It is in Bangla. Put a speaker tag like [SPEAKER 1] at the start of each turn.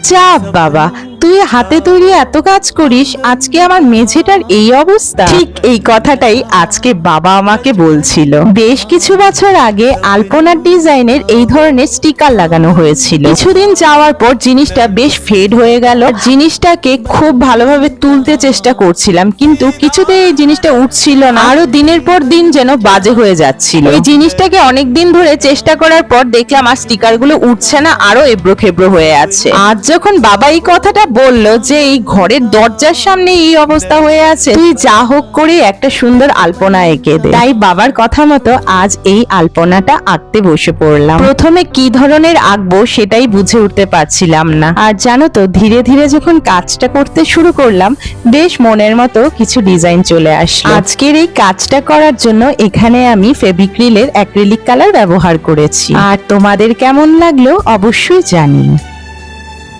[SPEAKER 1] চাপ বাবা, তুই হাতে তৈরি এত কাজ করিস, আজকে আমার মেঝেটার এই অবস্থা। ঠিক এই কথাটাই আজকে বাবা আমাকে বলছিল। বেশ কিছু বছর আগে আলপনার ডিজাইনের এই ধরনের স্টিকার লাগানো হয়েছিল। কিছুদিন যাওয়ার পর জিনিসটা বেশ ফেড হয়ে গেল। জিনিসটাকে খুব ভালোভাবে তুলতে চেষ্টা করছিলাম, কিন্তু কিছুতেই এই জিনিসটা উঠছিল না। আরো দিনের পর দিন যেন বাজে হয়ে যাচ্ছিল। এই জিনিসটাকে অনেক দিন ধরে চেষ্টা করার পর দেখলাম আর স্টিকার গুলো উঠছে না, আরো এবড়ো খেবড়ো হয়ে আছে। আজ যখন বাবা এই কথাটা বললো যে এই ঘরের দরজার সামনে এই অবস্থা হয়ে আছে, তুই যা হোক করে একটা সুন্দর আলপনা এঁকে দে। তাই বাবার কথা মতো আজ এই আলপনাটা আঁকতে বসে পড়লাম। প্রথমে কি ধরনের আঁকবো সেটাই বুঝে উঠতে পারছিলাম না, আর জানো তো ধীরে ধীরে যখন কাজটা করতে শুরু করলাম বেশ মনের মতো কিছু ডিজাইন চলে আসলো। আজকের এই কাজটা করার জন্য এখানে আমি ফেভিক্রিলের অ্যাক্রিলিক কালার ব্যবহার করেছি, আর তোমাদের কেমন লাগলো অবশ্যই জানিও।